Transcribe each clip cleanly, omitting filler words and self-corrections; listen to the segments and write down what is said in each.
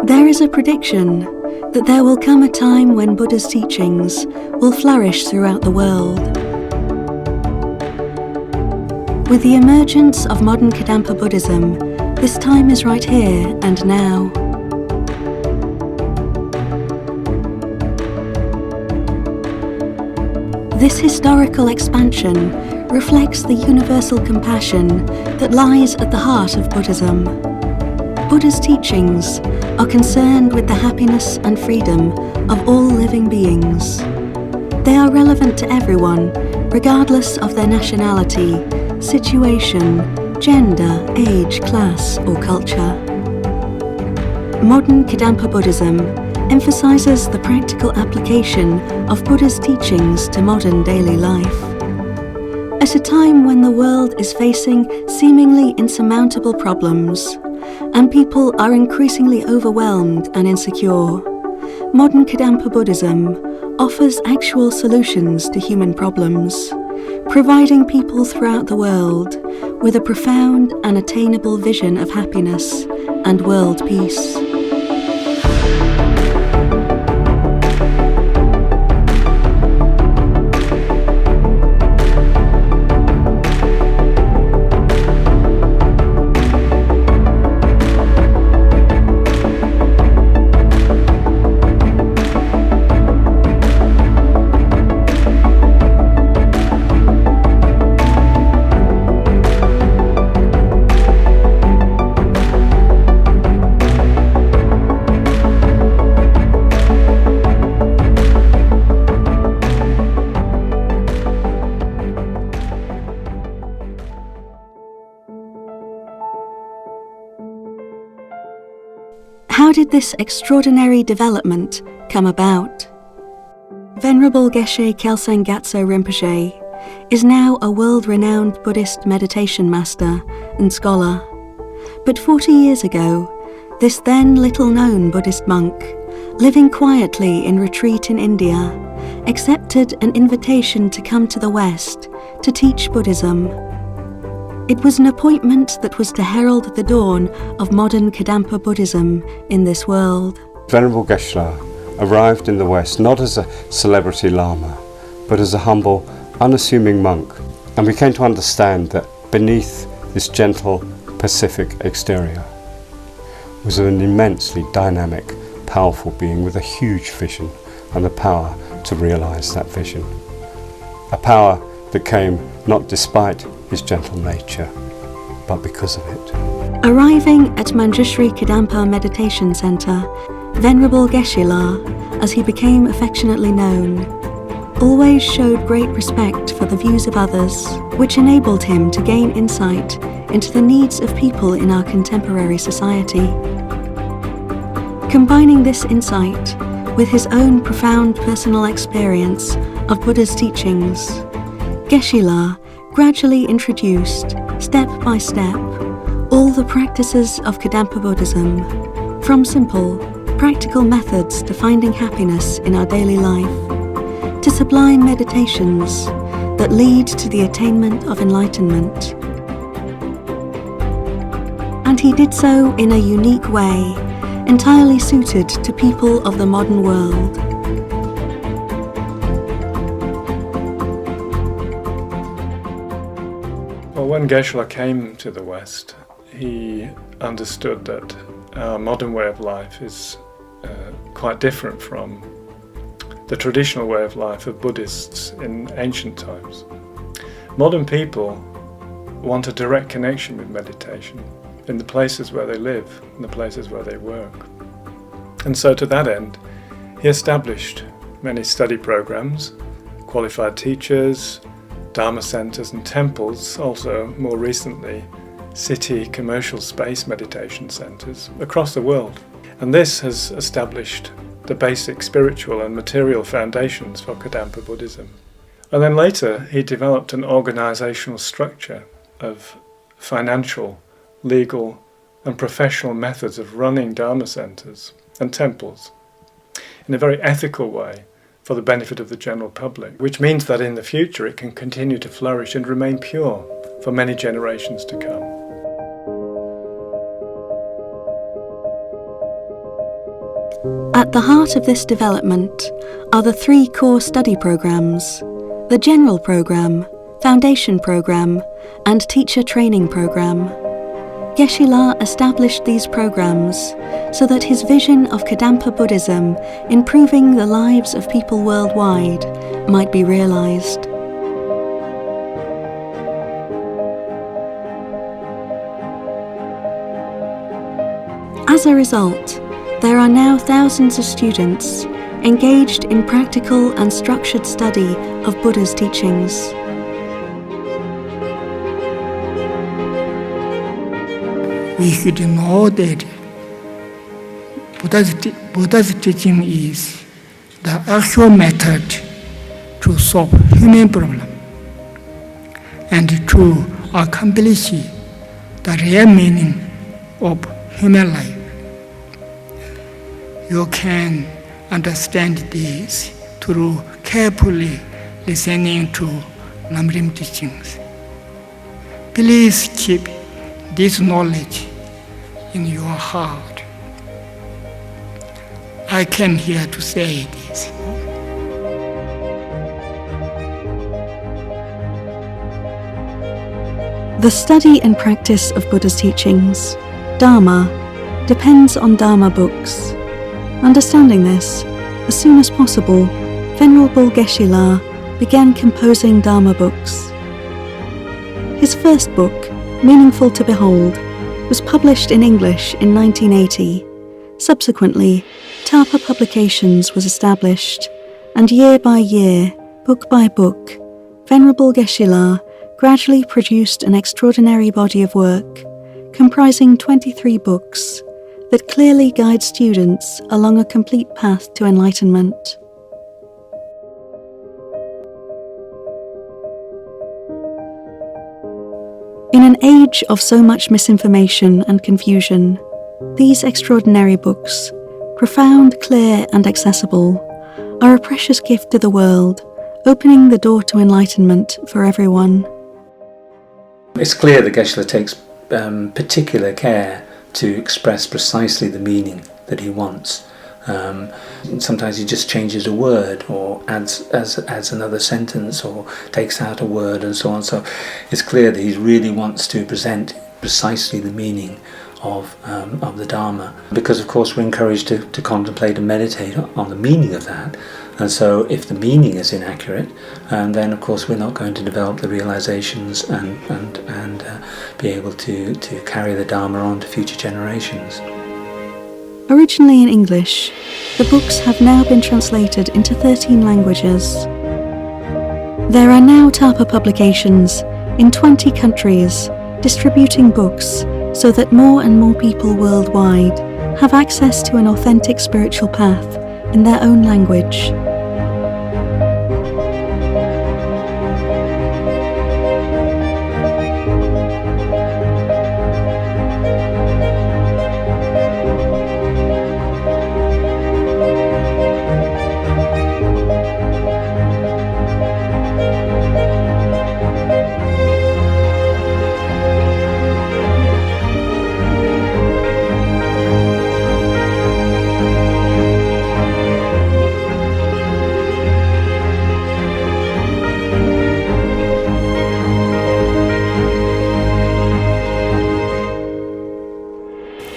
There is a prediction that there will come a time when Buddha's teachings will flourish throughout the world. With the emergence of modern Kadampa Buddhism, this time is right here and now. This historical expansion reflects the universal compassion that lies at the heart of Buddhism. Buddha's teachings are concerned with the happiness and freedom of all living beings. They are relevant to everyone, regardless of their nationality, situation, gender, age, class, or culture. Modern Kadampa Buddhism emphasizes the practical application of Buddha's teachings to modern daily life. At a time when the world is facing seemingly insurmountable problems, and people are increasingly overwhelmed and insecure, modern Kadampa Buddhism offers actual solutions to human problems, providing people throughout the world with a profound and attainable vision of happiness and world peace. How did this extraordinary development come about? Venerable Gueshe Kelsang Gyatso Rinpoche is now a world-renowned Buddhist meditation master and scholar. But 40 years ago, this then little-known Buddhist monk, living quietly in retreat in India, accepted an invitation to come to the West to teach Buddhism. It was an appointment that was to herald the dawn of modern Kadampa Buddhism in this world. Venerable Gueshe arrived in the West not as a celebrity lama, but as a humble, unassuming monk, and we came to understand that beneath this gentle, pacific exterior was an immensely dynamic, powerful being with a huge vision and the power to realize that vision. A power that came not despite his gentle nature, but because of it. Arriving at Manjushri Kadampa Meditation Center, Venerable Gueshe, as he became affectionately known, always showed great respect for the views of others, which enabled him to gain insight into the needs of people in our contemporary society. Combining this insight with his own profound personal experience of Buddha's teachings, Gueshe gradually introduced, step by step, all the practices of Kadampa Buddhism, from simple, practical methods to finding happiness in our daily life, to sublime meditations that lead to the attainment of enlightenment. And he did so in a unique way, entirely suited to people of the modern world. Well, when Geshe came to the West, he understood that our modern way of life is quite different from the traditional way of life of Buddhists in ancient times. Modern people want a direct connection with meditation in the places where they live, in the places where they work. And so to that end, he established many study programs, qualified teachers, Dharma centers and temples, also more recently city commercial space meditation centers across the world. And this has established the basic spiritual and material foundations for Kadampa Buddhism. And then later he developed an organizational structure of financial, legal and professional methods of running Dharma centers and temples in a very ethical way for the benefit of the general public, which means that in the future it can continue to flourish and remain pure for many generations to come. At the heart of this development are the three core study programs: the General Program, Foundation Program, and Teacher Training Program. Geshe-la established these programs so that his vision of Kadampa Buddhism improving the lives of people worldwide might be realized. As a result, there are now thousands of students engaged in practical and structured study of Buddha's teachings. We should know that Buddha's teaching is the actual method to solve human problem and to accomplish the real meaning of human life. You can understand this through carefully listening to Namrim teachings. Please keep this knowledge in your heart. I came here to say this. The study and practice of Buddha's teachings, Dharma, depends on Dharma books. Understanding this, as soon as possible, Venerable Geshe-la began composing Dharma books. His first book, Meaningful to Behold, was published in English in 1980. Subsequently, Tapa Publications was established, and year by year, book by book, Venerable Geshe-la gradually produced an extraordinary body of work, comprising 23 books, that clearly guide students along a complete path to enlightenment. In an age of so much misinformation and confusion, these extraordinary books, profound, clear, and accessible, are a precious gift to the world, opening the door to enlightenment for everyone. It's clear that Geshe-la takes particular care to express precisely the meaning that he wants. Sometimes he just changes a word or adds another sentence or takes out a word and so on. So it's clear that he really wants to present precisely the meaning of the Dharma, because of course we're encouraged to contemplate and meditate on the meaning of that. And so if the meaning is inaccurate, then of course we're not going to develop the realizations and be able to carry the Dharma on to future generations. Originally in English, the books have now been translated into 13 languages. There are now Tapa Publications in 20 countries distributing books so that more and more people worldwide have access to an authentic spiritual path in their own language.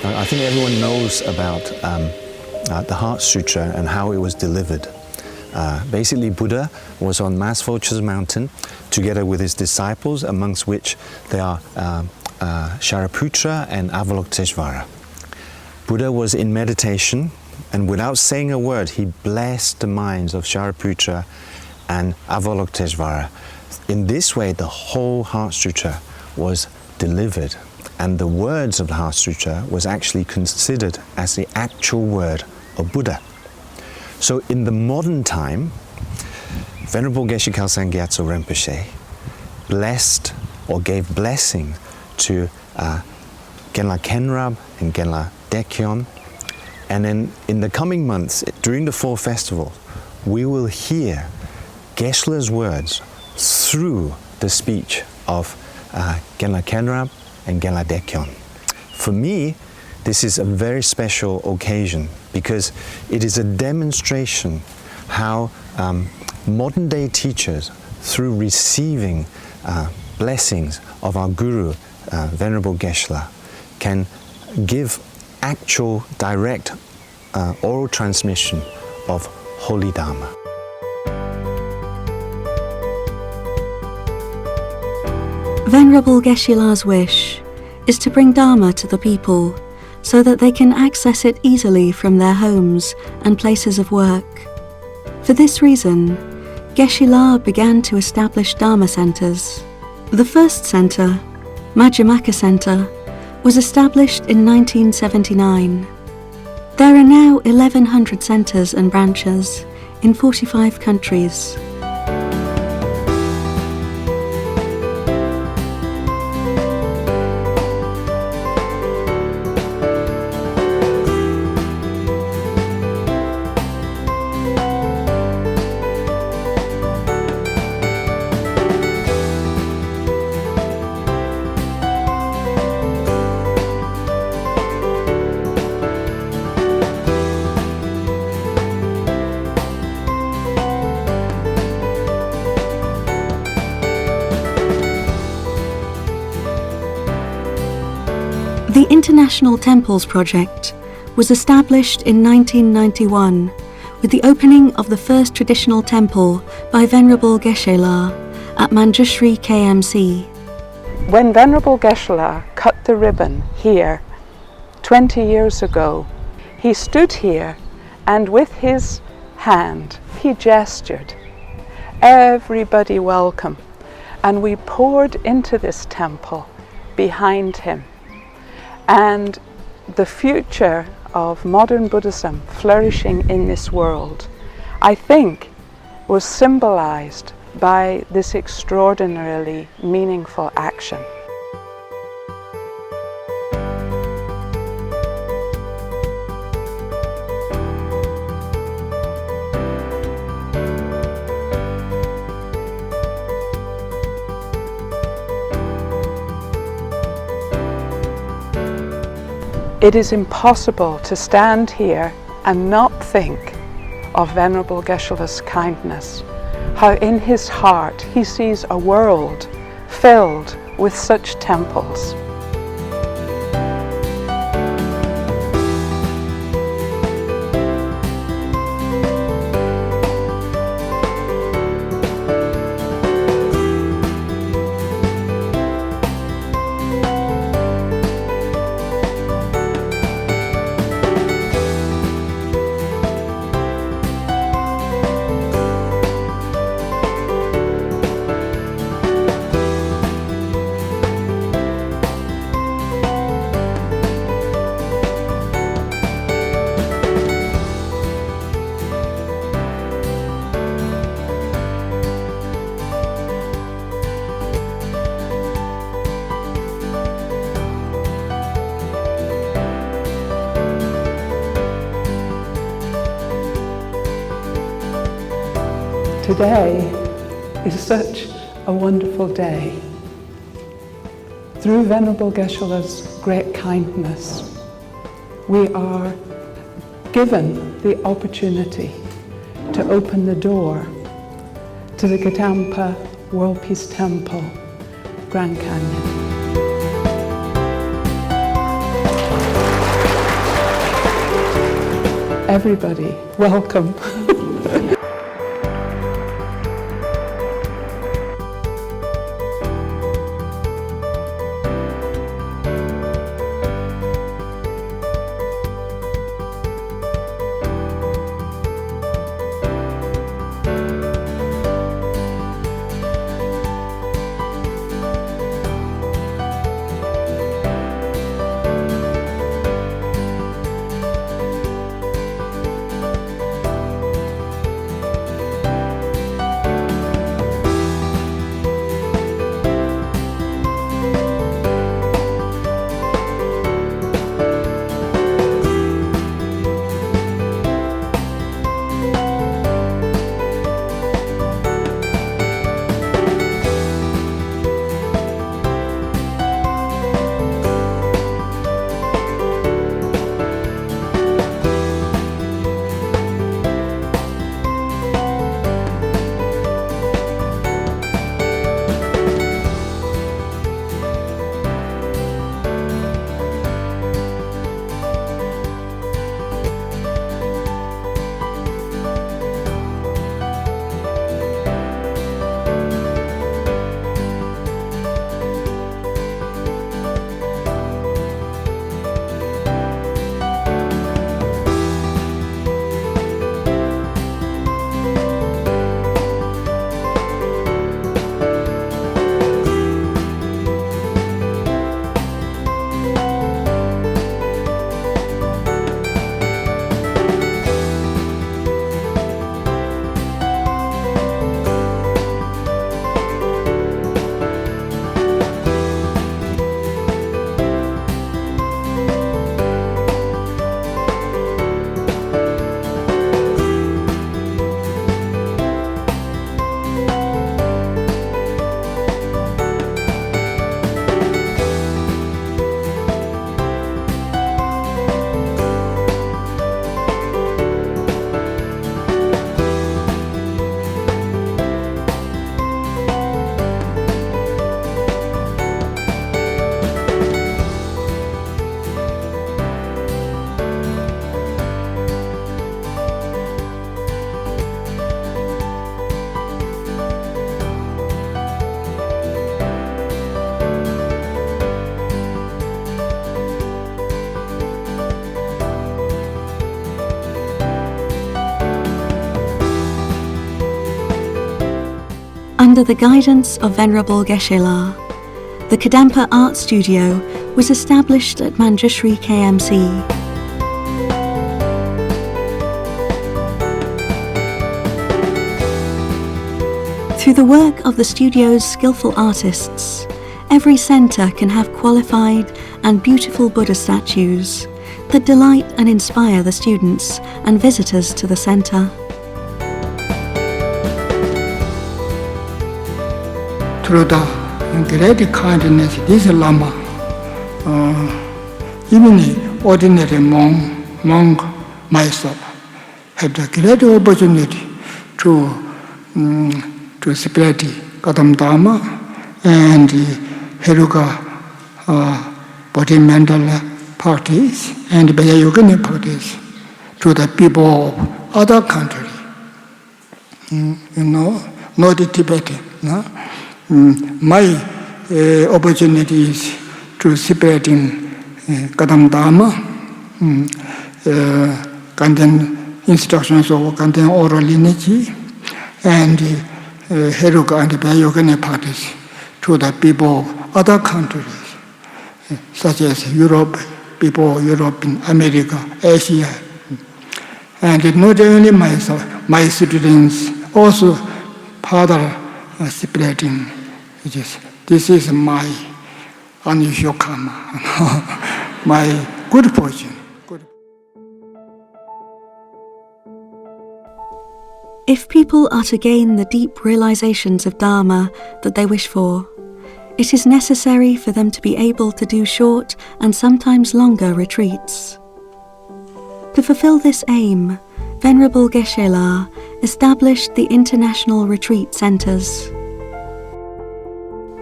I think everyone knows about the Heart Sutra and how it was delivered. Basically, Buddha was on Masvulcha's mountain together with his disciples, amongst which they are Shariputra and Avalokiteshvara. Buddha was in meditation, and without saying a word, he blessed the minds of Shariputra and Avalokiteshvara. In this way, the whole Heart Sutra was delivered, and the words of the Heart Sutra was actually considered as the actual word of Buddha. So in the modern time, Venerable Gueshe Kelsang Gyatso Rinpoche blessed or gave blessing to Genla Khenrab and Genla Dekyon, and then in the coming months, during the Fall Festival, we will hear Geshe-la's words through the speech of Genla Khenrab and Genla Dekyon. For me, this is a very special occasion because it is a demonstration how modern day teachers, through receiving blessings of our Guru, Venerable Geshe, can give actual, direct oral transmission of Holy Dharma. Venerable Geshe-la's wish is to bring Dharma to the people so that they can access it easily from their homes and places of work. For this reason, Geshe-la began to establish Dharma centers. The first center, Majjhimaka Center, was established in 1979. There are now 1,100 centers and branches in 45 countries. The International Temples Project was established in 1991 with the opening of the first traditional temple by Venerable Geshe-la at Manjushri KMC. When Venerable Geshe cut the ribbon here 20 years ago, he stood here and with his hand he gestured, "Everybody welcome," and we poured into this temple behind him. And the future of modern Buddhism flourishing in this world, I think, was symbolized by this extraordinarily meaningful action. It is impossible to stand here and not think of Venerable Geshe-la's kindness, how in his heart he sees a world filled with such temples. Today is such a wonderful day. Through Venerable Geshe-la's great kindness, we are given the opportunity to open the door to the Kadampa World Peace Temple, Grand Canyon. Everybody, welcome. Under the guidance of Venerable Gueshe La, the Kadampa Art Studio was established at Manjushri KMC. Through the work of the studio's skillful artists, every centre can have qualified and beautiful Buddha statues that delight and inspire the students and visitors to the centre. Through the great kindness, this Lama, even ordinary monk myself, have the great opportunity to spread Kadampa and Heruka body mental practice and Yogini practice to the people of other countries. Not the Tibetan. No? My opportunity is to spreading Kadampa, content instructions of content oral lineage, and Heruka and Yogini practice to the people of other countries, such as Europe, people Europe, America, Asia. And not only myself, my students also further spreading. This is my unusual karma, my good fortune. If people are to gain the deep realizations of Dharma that they wish for, it is necessary for them to be able to do short and sometimes longer retreats. To fulfill this aim, Venerable Gueshe La established the International Retreat Centres.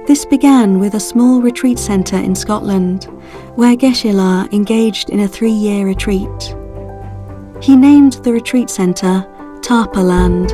This began with a small retreat centre in Scotland, where Gueshe La engaged in a 3-year retreat. He named the retreat centre Tarpaland.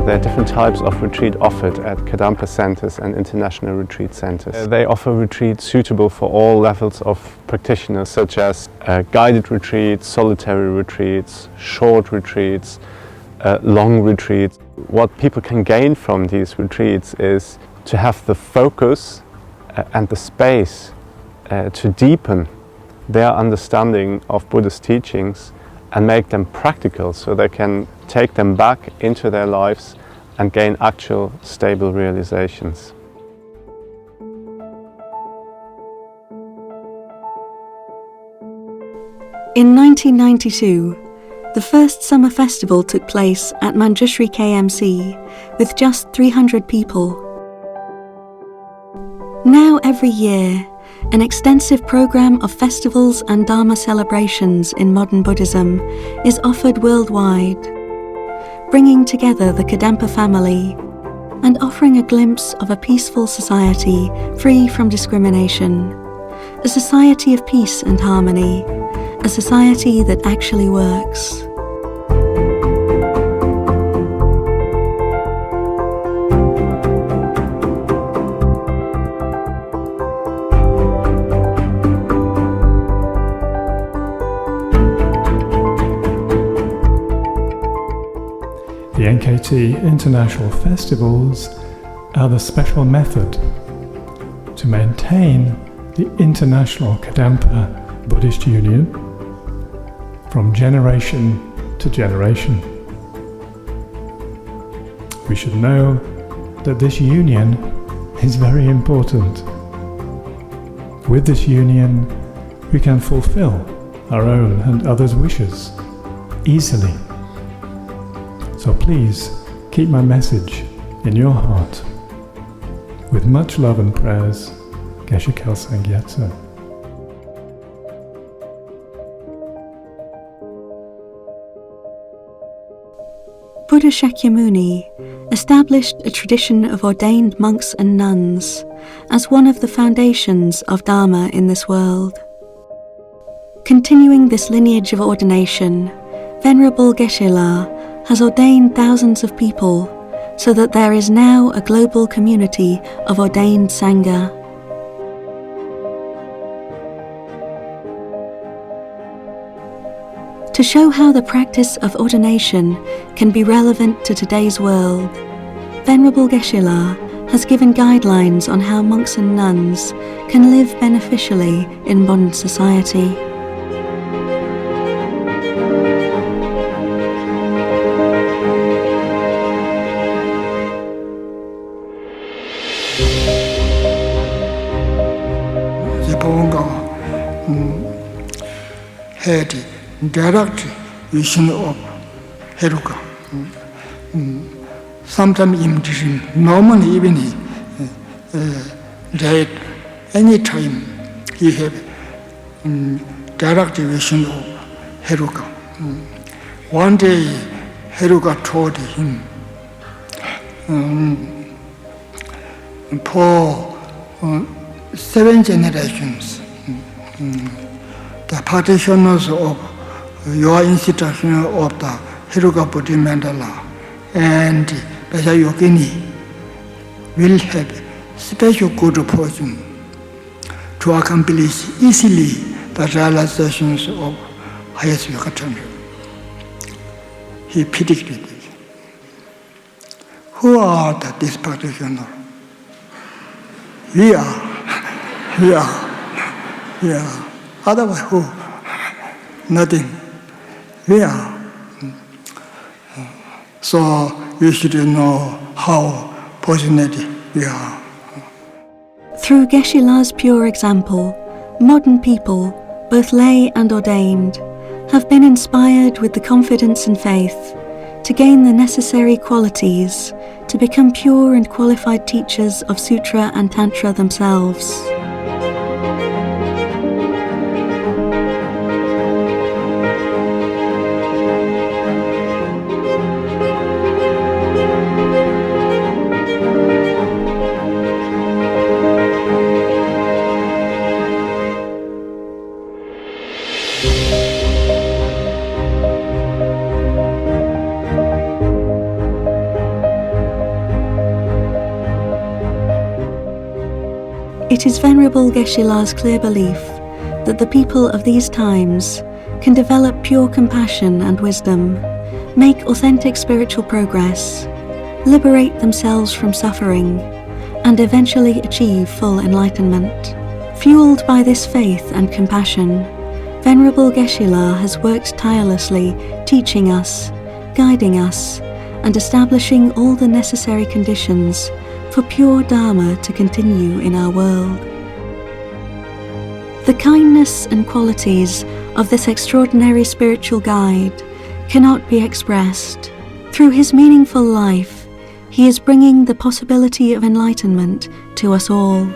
There are different types of retreat offered at Kadampa centers and international retreat centers. They offer retreats suitable for all levels of practitioners, such as guided retreats, solitary retreats, short retreats, long retreats. What people can gain from these retreats is to have the focus and the space to deepen their understanding of Buddha's teachings and make them practical, so they can take them back into their lives and gain actual stable realizations. In 1992, the first summer festival took place at Manjushri KMC with just 300 people. Now every year, an extensive program of festivals and Dharma celebrations in modern Buddhism is offered worldwide, bringing together the Kadampa family and offering a glimpse of a peaceful society free from discrimination, a society of peace and harmony, a society that actually works. The NKT International Festivals are the special method to maintain the International Kadampa Buddhist Union from generation to generation. We should know that this union is very important. With this union, we can fulfill our own and others' wishes easily. So please keep my message in your heart. With much love and prayers, Gueshe Kelsang Gyatso. Buddha Shakyamuni established a tradition of ordained monks and nuns as one of the foundations of Dharma in this world. Continuing this lineage of ordination, Venerable Gueshe has ordained thousands of people so that there is now a global community of ordained Sangha. To show how the practice of ordination can be relevant to today's world, Venerable Gueshe has given guidelines on how monks and nuns can live beneficially in modern society. Had direct vision of Heruka. Sometimes in normally even that any time he have direct vision of Heruka. One day Heruka told him, for 7 generations, the practitioners of your institution of the Heruka Bodhi Mandala and Bhaja Yogini will have special good fortune to accomplish easily the realizations of highest Vikatana. He predicted it. Who are these practitioners? We are. Otherwise, who? Nothing. We are. So you should know how fortunate we are. Through Geshe-la's pure example, modern people, both lay and ordained, have been inspired with the confidence and faith to gain the necessary qualities to become pure and qualified teachers of Sutra and Tantra themselves. It is Venerable Geshe-la's clear belief that the people of these times can develop pure compassion and wisdom, make authentic spiritual progress, liberate themselves from suffering, and eventually achieve full enlightenment. Fueled by this faith and compassion, Venerable Geshe-la has worked tirelessly, teaching us, guiding us, and establishing all the necessary conditions for pure Dharma to continue in our world. The kindness and qualities of this extraordinary spiritual guide cannot be expressed. Through his meaningful life, he is bringing the possibility of enlightenment to us all.